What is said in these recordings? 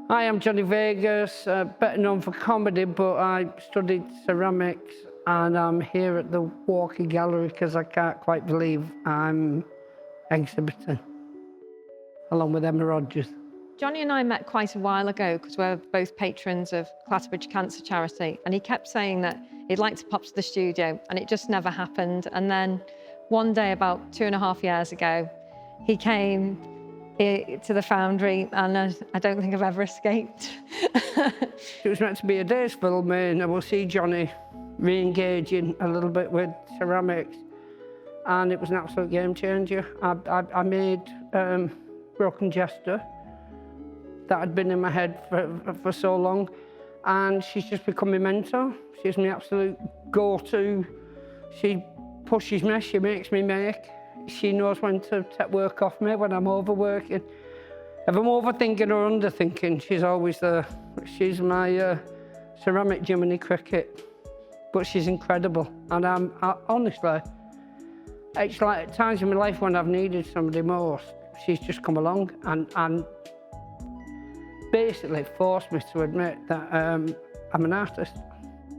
Hi, I'm Johnny Vegas, better known for comedy, but I studied ceramics and I'm here at the Walking Gallery because I can't quite believe I'm exhibiting, along with Emma Rodgers. Johnny and I met quite a while ago because we're both patrons of Clatterbridge Cancer Charity, and he kept saying that he'd like to pop to the studio, and it just never happened. And then one day, about 2.5 years ago, he came here to the Foundry, and I don't think I've ever escaped. It was meant to be a day's film, and I will see Johnny re-engaging a little bit with ceramics, and it was an absolute game changer. I made Broken Jester. That had been in my head for so long, and she's just become my mentor. She's my absolute go-to. She pushes me, she makes me make. She knows when to take work off me when I'm overworking. If I'm overthinking or underthinking, she's always there. She's my ceramic Jiminy Cricket, but she's incredible. And honestly, it's like at times in my life when I've needed somebody most, she's just come along and basically forced me to admit that I'm an artist.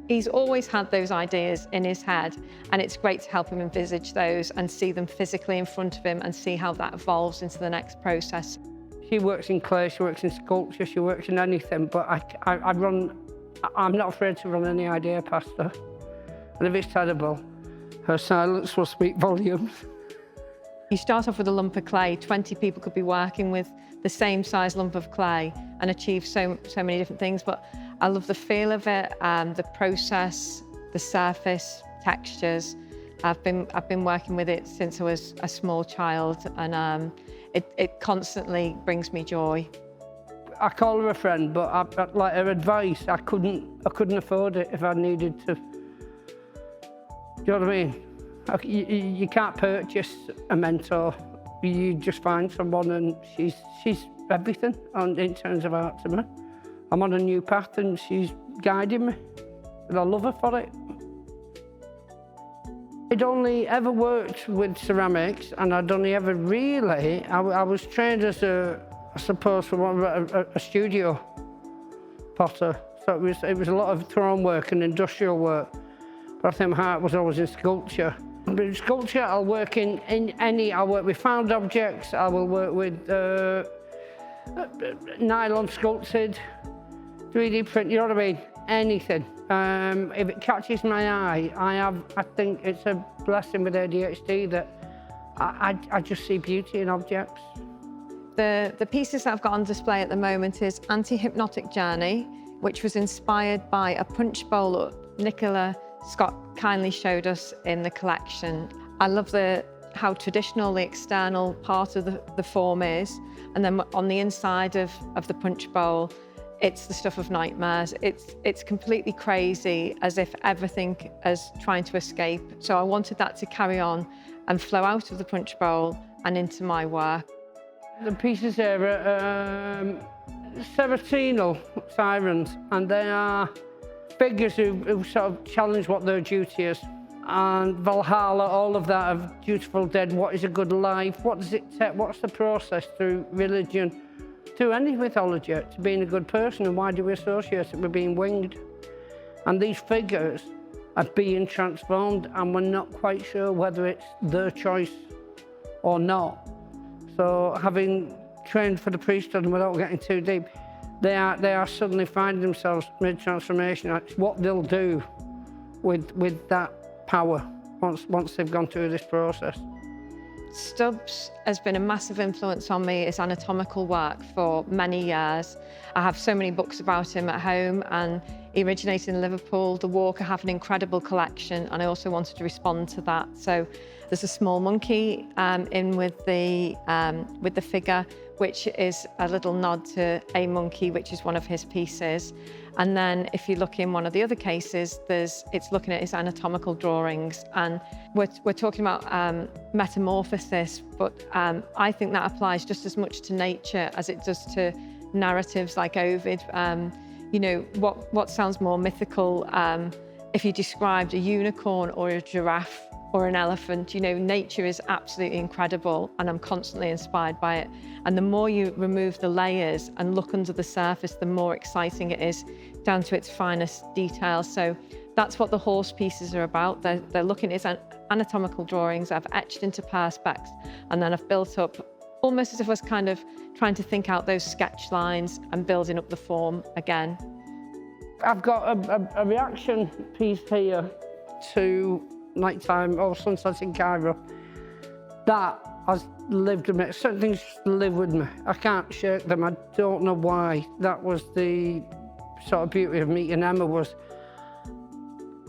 He's always had those ideas in his head, and it's great to help him envisage those and see them physically in front of him and see how that evolves into the next process. She works in clay, she works in sculpture, she works in anything, but I'm not afraid to run any idea past her. And if it's terrible, her silence will speak volumes. You start off with a lump of clay. 20 people could be working with the same size lump of clay and achieve so many different things. But I love the feel of it, the process, the surface, textures. I've been working with it since I was a small child, and it constantly brings me joy. I call her a friend, but like her advice, I couldn't afford it if I needed to. Do you know what I mean? You can't purchase a mentor. You just find someone, and she's everything in terms of art to me. I'm on a new path and she's guiding me, and I love her for it. I'd only ever worked with ceramics, and I'd only ever really, I was trained as I suppose, for a studio potter. So it was a lot of throne work and industrial work, but I think my heart was always in sculpture. In sculpture, I'll work I'll work with found objects, I will work with nylon sculpted, 3D print, you know what I mean? Anything. If it catches my eye, I think it's a blessing with ADHD that I just see beauty in objects. The pieces that I've got on display at the moment is Anti-Hypnotic Journey, which was inspired by a punch bowl that Nicola Scott kindly showed us in the collection. I love how traditional the external part of the form is, and then on the inside of the punch bowl, it's the stuff of nightmares. It's completely crazy, as if everything is trying to escape. So I wanted that to carry on and flow out of the punch bowl and into my work. The pieces here are Serotinal sirens, and they are figures who sort of challenge what their duty is. And Valhalla, all of that of dutiful dead, what is a good life, what does it take, what's the process through religion, through any mythology, to being a good person, and why do we associate it with being winged? And these figures are being transformed, and we're not quite sure whether it's their choice or not. So having trained for the priesthood, and without getting too deep, they are suddenly finding themselves mid-transformation. It's what they'll do with that power once they've gone through this process. Stubbs has been a massive influence on me. His anatomical work for many years. I have so many books about him at home, and he originated in Liverpool. The Walker have an incredible collection, and I also wanted to respond to that. So there's a small monkey in with the figure, which is a little nod to a monkey, which is one of his pieces. And then if you look in one of the other cases, it's looking at his anatomical drawings. And we're talking about metamorphosis, but I think that applies just as much to nature as it does to narratives like Ovid. You know, what sounds more mythical if you described a unicorn or a giraffe or an elephant. You know, nature is absolutely incredible and I'm constantly inspired by it. And the more you remove the layers and look under the surface, the more exciting it is down to its finest details. So that's what the horse pieces are about. They're looking at anatomical drawings I've etched into perspex, and then I've built up almost as if I was kind of trying to think out those sketch lines and building up the form again. I've got a reaction piece here to nighttime or sunsets in Cairo that has lived with me. Certain things just live with me. I can't shake them. I don't know why. That was the sort of beauty of meeting Emma, was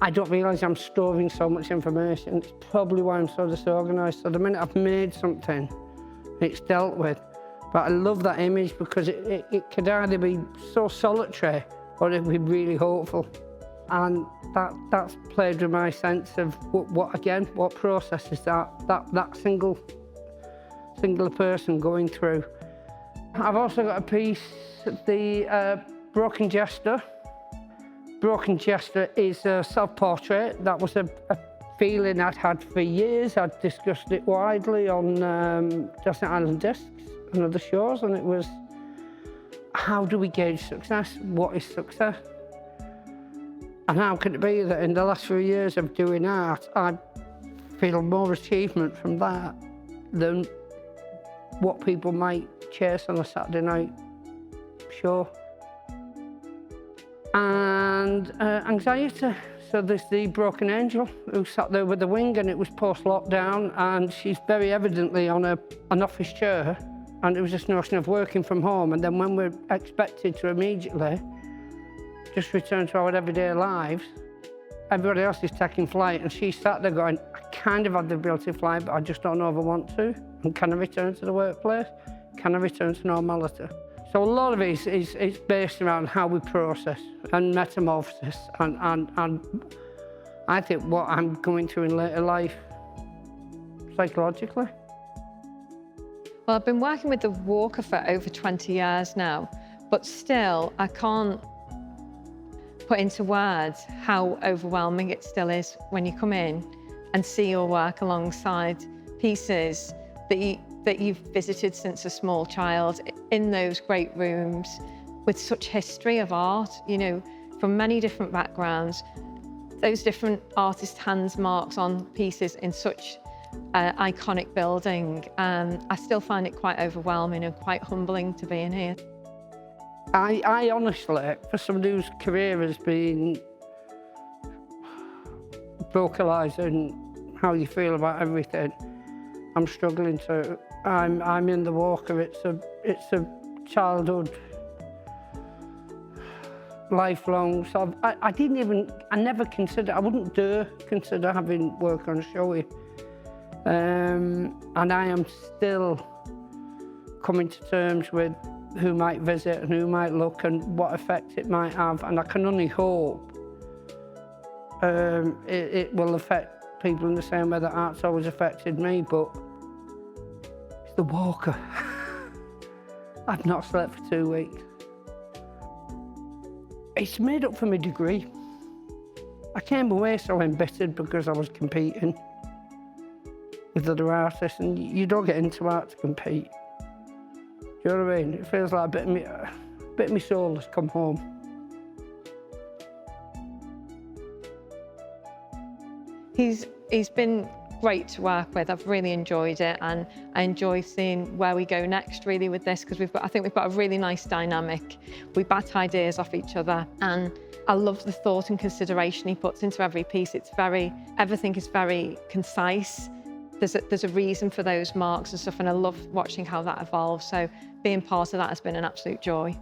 I don't realise I'm storing so much information. It's probably why I'm so disorganised. So the minute I've made something, it's dealt with. But I love that image because it could either be so solitary or it could be really hopeful. And that's played with my sense of what process is that singular person going through. I've also got a piece, the Broken Jester. Broken Jester is a self-portrait. That was a feeling I'd had for years. I'd discussed it widely on Desert Island Discs and other shows, and it was, how do we gauge success? What is success? And how can it be that in the last few years of doing art, I feel more achievement from that than what people might chase on a Saturday night show? And anxiety. So there's the broken angel who sat there with the wing, and it was post-lockdown, and she's very evidently on an office chair, and it was this notion of working from home, and then when we're expected to immediately just return to our everyday lives, everybody else is taking flight, and she sat there going, I kind of have the ability to fly, but I just don't know if I want to. And can I return to the workplace? Can I return to normality? So a lot of it is based around how we process and metamorphosis, and I think what I'm going through in later life psychologically. Well, I've been working with the Walker for over 20 years now, but still I can't put into words how overwhelming it still is when you come in and see your work alongside pieces that you've visited since a small child in those great rooms with such history of art, you know, from many different backgrounds, those different artist hands marks on pieces in such iconic building. I still find it quite overwhelming and quite humbling to be in here. I honestly, for somebody whose career has been vocalising how you feel about everything, I'm struggling to. I'm in the Walker. It's a childhood, lifelong. So I never considered. I wouldn't dare consider having work on show. And I am still coming to terms with who might visit and who might look and what effect it might have. And I can only hope it will affect people in the same way that art's always affected me, but it's the Walker. I've not slept for 2 weeks. It's made up for my degree. I came away so embittered because I was competing with other artists, and you don't get into art to compete. Do you know what I mean? It feels like a bit of my soul has come home. He's been great to work with. I've really enjoyed it, and I enjoy seeing where we go next really with this, because I think we've got a really nice dynamic. We bat ideas off each other, and I love the thought and consideration he puts into every piece. Everything is very concise. There's a reason for those marks and stuff, and I love watching how that evolves. So being part of that has been an absolute joy.